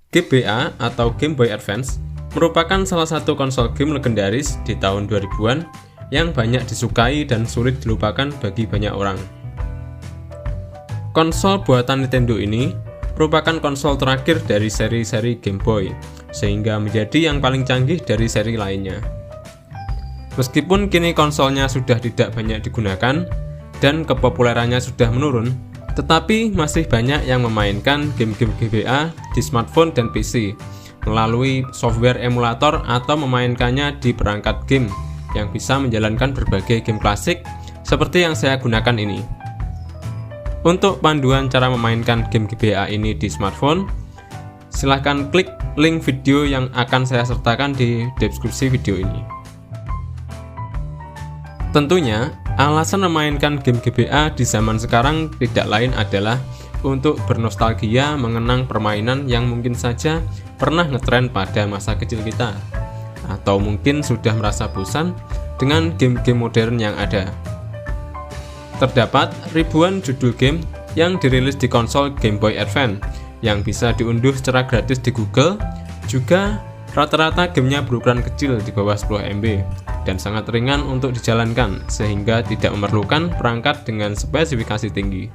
GBA atau Game Boy Advance merupakan salah satu konsol game legendaris di tahun 2000-an yang banyak disukai dan sulit dilupakan bagi banyak orang. Konsol buatan Nintendo ini merupakan konsol terakhir dari seri-seri Game Boy, sehingga menjadi yang paling canggih dari seri lainnya. Meskipun kini konsolnya sudah tidak banyak digunakan dan kepopulerannya sudah menurun, tetapi masih banyak yang memainkan game-game GBA di smartphone dan PC melalui software emulator atau memainkannya di perangkat game yang bisa menjalankan berbagai game klasik seperti yang saya gunakan ini. Untuk panduan cara memainkan game GBA ini di smartphone, silahkan klik link video yang akan saya sertakan di deskripsi video ini. Tentunya, alasan memainkan game GBA di zaman sekarang tidak lain adalah untuk bernostalgia mengenang permainan yang mungkin saja pernah ngetren pada masa kecil kita, atau mungkin sudah merasa bosan dengan game-game modern yang ada. Terdapat ribuan judul game yang dirilis di konsol Game Boy Advance yang bisa diunduh secara gratis di Google. Juga rata-rata gamenya berukuran kecil di bawah 10 MB dan sangat ringan untuk dijalankan sehingga tidak memerlukan perangkat dengan spesifikasi tinggi.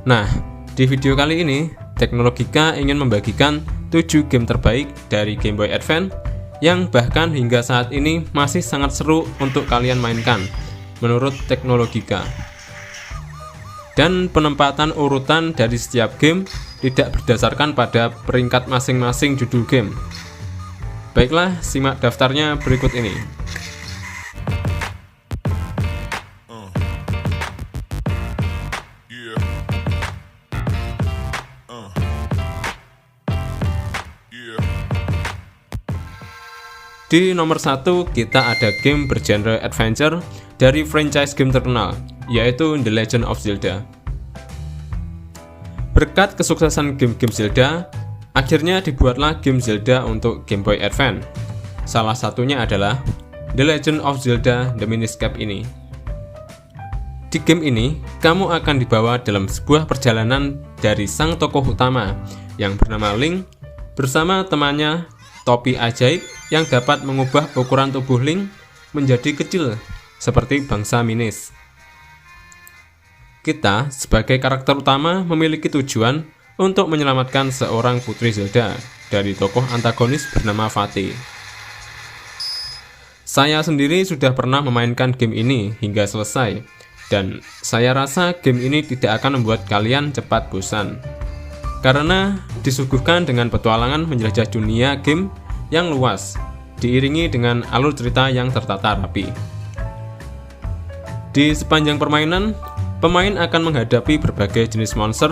Nah, di video kali ini Teknologika ingin membagikan 7 game terbaik dari Game Boy Advance yang bahkan hingga saat ini masih sangat seru untuk kalian mainkan menurut Teknologika. Dan penempatan urutan dari setiap game tidak berdasarkan pada peringkat masing-masing judul game. Baiklah, simak daftarnya berikut ini. Di nomor 1 kita ada game bergenre adventure dari franchise game terkenal, yaitu The Legend of Zelda. Berkat kesuksesan game-game Zelda, akhirnya dibuatlah game Zelda untuk Game Boy Advance. Salah satunya adalah The Legend of Zelda The Minish Cap ini. Di game ini, kamu akan dibawa dalam sebuah perjalanan dari sang tokoh utama yang bernama Link bersama temannya Topi Ajaib yang dapat mengubah ukuran tubuh Link menjadi kecil seperti bangsa Minis. Kita sebagai karakter utama memiliki tujuan untuk menyelamatkan seorang putri Zelda dari tokoh antagonis bernama Fatih. Saya sendiri sudah pernah memainkan game ini hingga selesai, dan saya rasa game ini tidak akan membuat kalian cepat bosan, karena disuguhkan dengan petualangan menjelajah dunia game yang luas, diiringi dengan alur cerita yang tertata rapi. Di sepanjang permainan, pemain akan menghadapi berbagai jenis monster.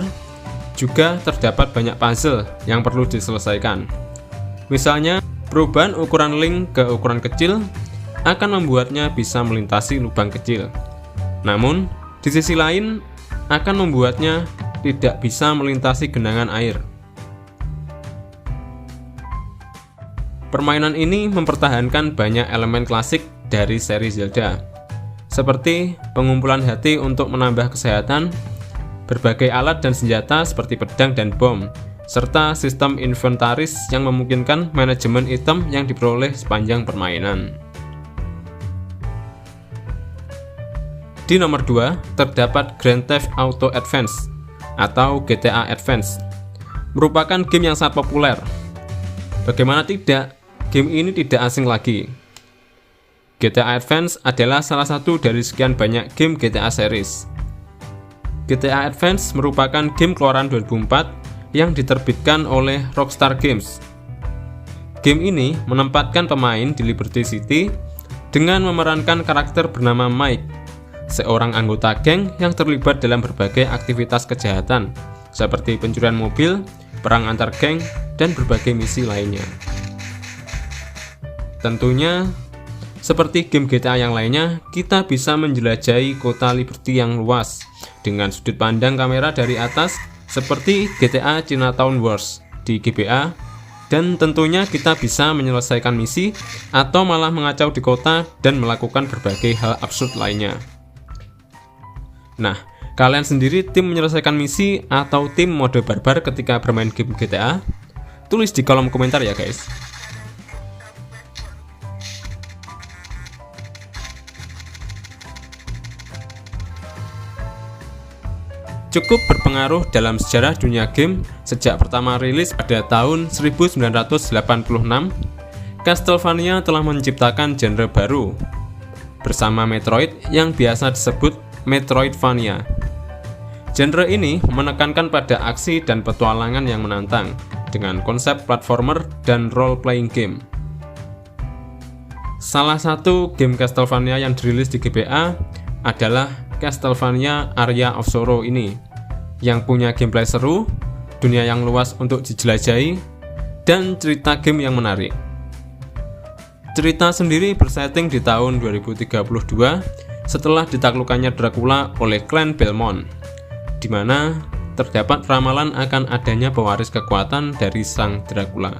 Juga terdapat banyak puzzle yang perlu diselesaikan. Misalnya, perubahan ukuran Link ke ukuran kecil akan membuatnya bisa melintasi lubang kecil. Namun, di sisi lain akan membuatnya tidak bisa melintasi genangan air. Permainan ini mempertahankan banyak elemen klasik dari seri Zelda, seperti pengumpulan hati untuk menambah kesehatan, berbagai alat dan senjata seperti pedang dan bom, serta sistem inventaris yang memungkinkan manajemen item yang diperoleh sepanjang permainan. Di nomor 2, terdapat Grand Theft Auto Advance atau GTA Advance. Merupakan game yang sangat populer. Bagaimana tidak, game ini tidak asing lagi. GTA Advance adalah salah satu dari sekian banyak game GTA series. GTA Advance merupakan game keluaran 2004 yang diterbitkan oleh Rockstar Games. Game ini menempatkan pemain di Liberty City dengan memerankan karakter bernama Mike, seorang anggota geng yang terlibat dalam berbagai aktivitas kejahatan seperti pencurian mobil, perang antar geng, dan berbagai misi lainnya. Tentunya, seperti game GTA yang lainnya, kita bisa menjelajahi kota Liberty yang luas dengan sudut pandang kamera dari atas seperti GTA Chinatown Wars di GBA, dan tentunya kita bisa menyelesaikan misi atau malah mengacau di kota dan melakukan berbagai hal absurd lainnya. Nah, kalian sendiri tim menyelesaikan misi atau tim mode barbar ketika bermain game GTA? Tulis di kolom komentar ya guys. Cukup berpengaruh dalam sejarah dunia game sejak pertama rilis pada tahun 1986, Castlevania telah menciptakan genre baru bersama Metroid yang biasa disebut Metroidvania. Genre ini menekankan pada aksi dan petualangan yang menantang dengan konsep platformer dan role-playing game. Salah satu game Castlevania yang dirilis di GBA adalah Castlevania Aria of Sorrow ini, yang punya gameplay seru, dunia yang luas untuk dijelajahi, dan cerita game yang menarik. Cerita sendiri bersetting di tahun 2032 setelah ditaklukkannya Dracula oleh klan Belmont, di mana terdapat ramalan akan adanya pewaris kekuatan dari sang Dracula.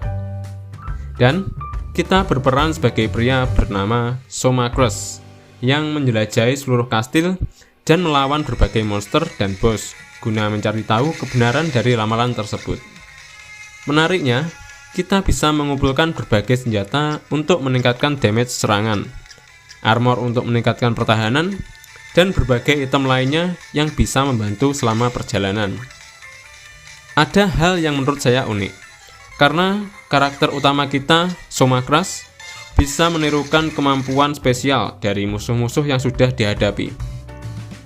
Dan kita berperan sebagai pria bernama Soma Cross yang menjelajahi seluruh kastil dan melawan berbagai monster dan bos guna mencari tahu kebenaran dari ramalan tersebut. Menariknya, kita bisa mengumpulkan berbagai senjata untuk meningkatkan damage serangan, armor untuk meningkatkan pertahanan, dan berbagai item lainnya yang bisa membantu selama perjalanan. Ada hal yang menurut saya unik, karena karakter utama kita, Soma Cross, bisa menirukan kemampuan spesial dari musuh-musuh yang sudah dihadapi.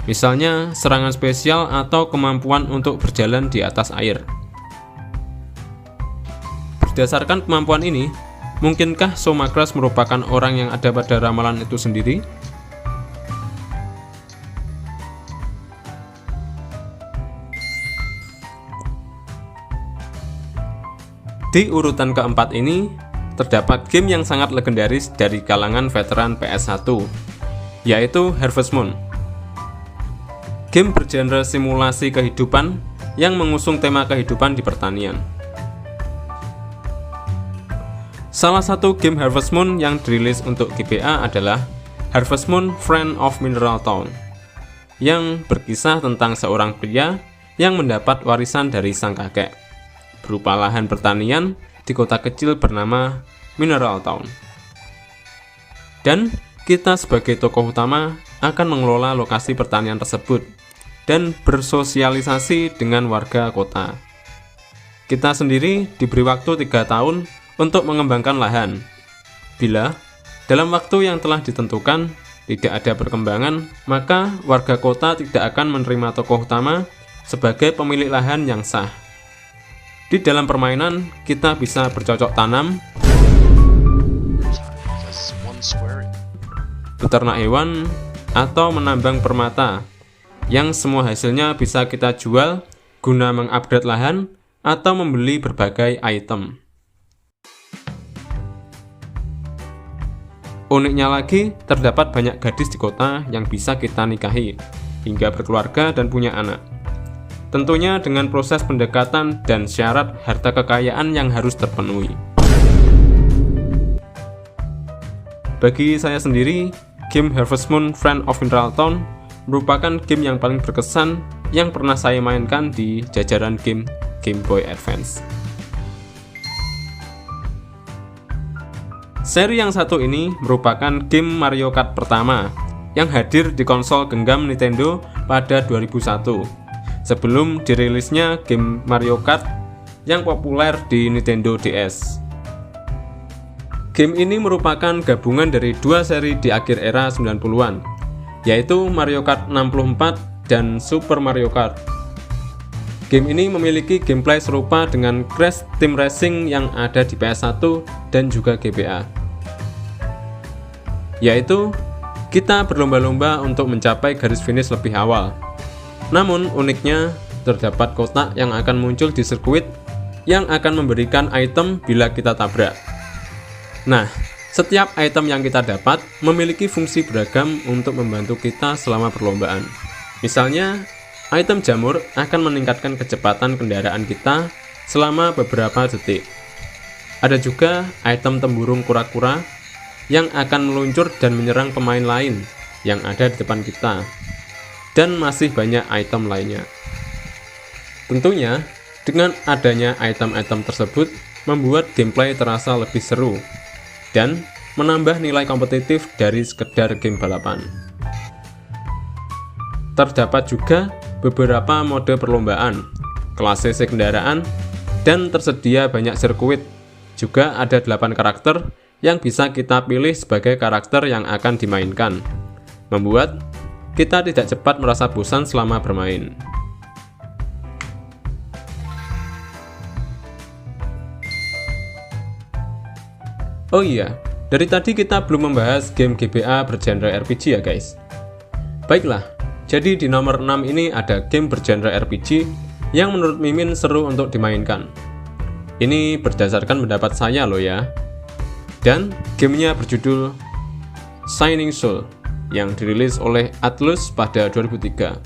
Misalnya serangan spesial atau kemampuan untuk berjalan di atas air. Berdasarkan kemampuan ini, mungkinkah Soma Cross merupakan orang yang ada pada ramalan itu sendiri? Di urutan keempat ini, terdapat game yang sangat legendaris dari kalangan veteran PS1, yaitu Harvest Moon. Game bergenre simulasi kehidupan yang mengusung tema kehidupan di pertanian. Salah satu game Harvest Moon yang dirilis untuk GBA adalah Harvest Moon Friend of Mineral Town, yang berkisah tentang seorang pria yang mendapat warisan dari sang kakek berupa lahan pertanian di kota kecil bernama Mineral Town. Dan kita sebagai tokoh utama akan mengelola lokasi pertanian tersebut dan bersosialisasi dengan warga kota. Kita sendiri diberi waktu 3 tahun untuk mengembangkan lahan. Bila dalam waktu yang telah ditentukan tidak ada perkembangan, maka warga kota tidak akan menerima tokoh utama sebagai pemilik lahan yang sah. Di dalam permainan, kita bisa bercocok tanam, beternak hewan, atau menambang permata, yang semua hasilnya bisa kita jual guna mengupgrade lahan atau membeli berbagai item. Uniknya lagi, terdapat banyak gadis di kota yang bisa kita nikahi, hingga berkeluarga dan punya anak. Tentunya dengan proses pendekatan dan syarat harta kekayaan yang harus terpenuhi. Bagi saya sendiri, game Harvest Moon Friend of Mineral Town merupakan game yang paling berkesan yang pernah saya mainkan di jajaran game Game Boy Advance. Seri yang satu ini merupakan game Mario Kart pertama yang hadir di konsol genggam Nintendo pada 2001. Sebelum dirilisnya game Mario Kart yang populer di Nintendo DS. Game ini merupakan gabungan dari dua seri di akhir era 90-an, yaitu Mario Kart 64 dan Super Mario Kart. Game ini memiliki gameplay serupa dengan Crash Team Racing yang ada di PS1 dan juga GBA. Yaitu, kita berlomba-lomba untuk mencapai garis finish lebih awal. Namun uniknya, terdapat kotak yang akan muncul di sirkuit yang akan memberikan item bila kita tabrak. Nah, setiap item yang kita dapat memiliki fungsi beragam untuk membantu kita selama perlombaan. Misalnya, item jamur akan meningkatkan kecepatan kendaraan kita selama beberapa detik. Ada juga item tempurung kura-kura yang akan meluncur dan menyerang pemain lain yang ada di depan kita. Dan masih banyak item lainnya. Tentunya, dengan adanya item-item tersebut, membuat gameplay terasa lebih seru dan menambah nilai kompetitif dari sekedar game balapan. Terdapat juga beberapa mode perlombaan, klasik kendaraan, dan tersedia banyak sirkuit. Juga ada 8 karakter yang bisa kita pilih sebagai karakter yang akan dimainkan, membuat kita tidak cepat merasa bosan selama bermain. Oh iya, dari tadi kita belum membahas game GBA bergenre RPG ya guys. Baiklah, jadi di nomor 6 ini ada game bergenre RPG yang menurut Mimin seru untuk dimainkan. Ini berdasarkan pendapat saya loh ya. Dan gamenya berjudul Shining Soul yang dirilis oleh Atlus pada 2003.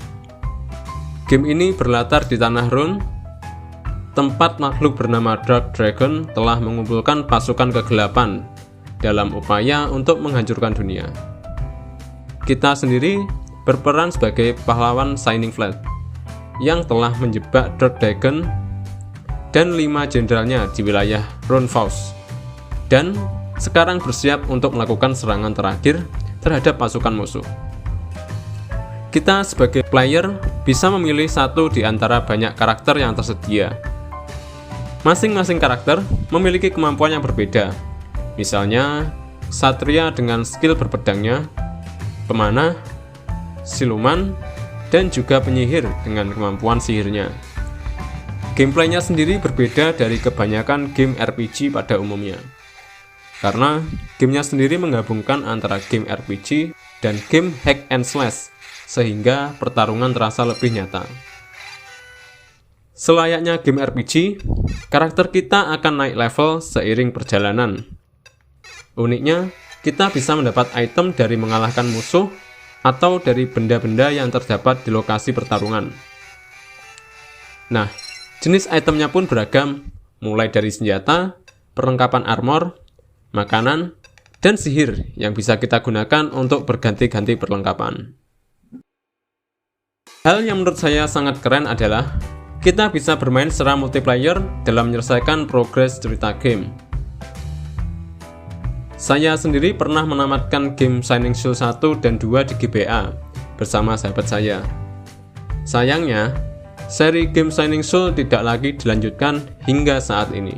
Game ini berlatar di Tanah Rune, tempat makhluk bernama Dark Dragon telah mengumpulkan pasukan kegelapan dalam upaya untuk menghancurkan dunia. Kita sendiri berperan sebagai pahlawan Shining Flag yang telah menjebak Dark Dragon dan 5 jenderalnya di wilayah Runefaust, dan sekarang bersiap untuk melakukan serangan terakhir terhadap pasukan musuh. Kita sebagai player bisa memilih satu di antara banyak karakter yang tersedia. Masing-masing karakter memiliki kemampuan yang berbeda. Misalnya, Satria dengan skill berpedangnya, pemanah, siluman, dan juga penyihir dengan kemampuan sihirnya. Gameplaynya sendiri berbeda dari kebanyakan game RPG pada umumnya, karena gamenya sendiri menggabungkan antara game RPG dan game hack and slash, sehingga pertarungan terasa lebih nyata. Selayaknya game RPG, karakter kita akan naik level seiring perjalanan. Uniknya, kita bisa mendapat item dari mengalahkan musuh atau dari benda-benda yang terdapat di lokasi pertarungan. Nah, jenis itemnya pun beragam, mulai dari senjata, perlengkapan armor, makanan, dan sihir yang bisa kita gunakan untuk berganti-ganti perlengkapan. Hal yang menurut saya sangat keren adalah kita bisa bermain secara multiplayer dalam menyelesaikan progres cerita game. Saya sendiri pernah menamatkan game Shining Soul 1 dan 2 di GBA bersama sahabat saya. Sayangnya, seri game Shining Soul tidak lagi dilanjutkan hingga saat ini.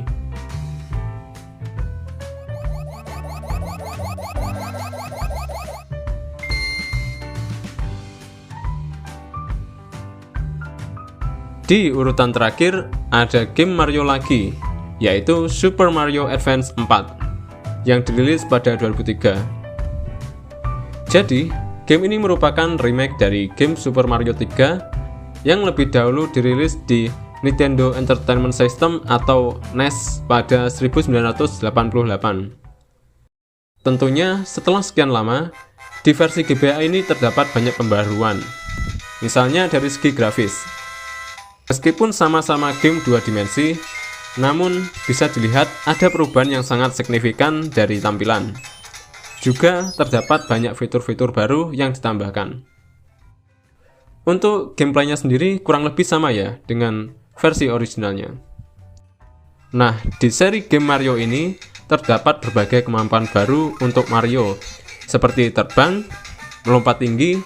Di urutan terakhir ada game Mario lagi, yaitu Super Mario Advance 4 yang dirilis pada 2003. Jadi, game ini merupakan remake dari game Super Mario 3 yang lebih dahulu dirilis di Nintendo Entertainment System atau NES pada 1988. Tentunya, setelah sekian lama, di versi GBA ini terdapat banyak pembaruan. Misalnya dari segi grafis. Meskipun sama-sama game 2 dimensi, namun bisa dilihat ada perubahan yang sangat signifikan dari tampilan. Juga terdapat banyak fitur-fitur baru yang ditambahkan. Untuk gameplaynya sendiri kurang lebih sama ya dengan versi originalnya. Nah, di seri game Mario ini terdapat berbagai kemampuan baru untuk Mario, seperti terbang, melompat tinggi,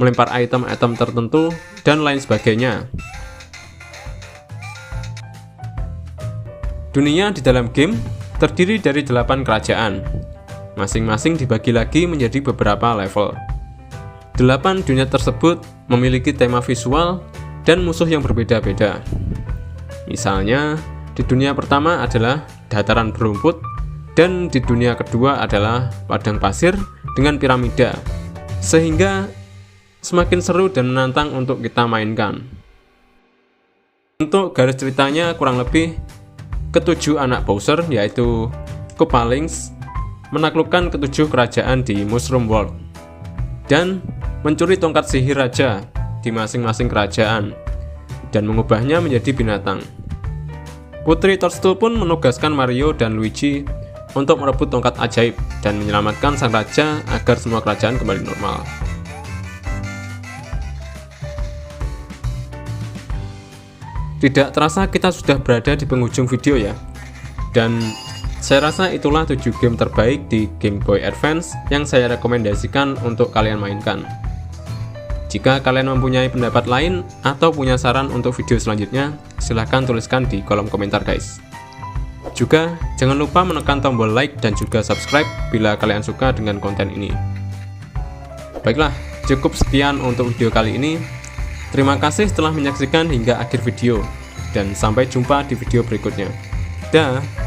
melempar item-item tertentu, dan lain sebagainya. Dunia di dalam game terdiri dari 8 kerajaan. Masing-masing dibagi lagi menjadi beberapa level. 8 dunia tersebut memiliki tema visual dan musuh yang berbeda-beda. Misalnya, di dunia pertama adalah dataran berumput, dan di dunia kedua adalah padang pasir dengan piramida, sehingga semakin seru dan menantang untuk kita mainkan. Untuk garis ceritanya kurang lebih ketujuh anak Bowser, yaitu Koopalings, menaklukkan ketujuh kerajaan di Mushroom World dan mencuri tongkat sihir raja di masing-masing kerajaan dan mengubahnya menjadi binatang. Putri Toadstool pun menugaskan Mario dan Luigi untuk merebut tongkat ajaib dan menyelamatkan sang raja agar semua kerajaan kembali normal. Tidak terasa kita sudah berada di penghujung video ya. Dan saya rasa itulah 7 game terbaik di Game Boy Advance yang saya rekomendasikan untuk kalian mainkan. Jika kalian mempunyai pendapat lain atau punya saran untuk video selanjutnya, silahkan tuliskan di kolom komentar guys. Juga jangan lupa menekan tombol like dan juga subscribe bila kalian suka dengan konten ini. Baiklah, cukup sekian untuk video kali ini. Terima kasih telah menyaksikan hingga akhir video, dan sampai jumpa di video berikutnya. Dah.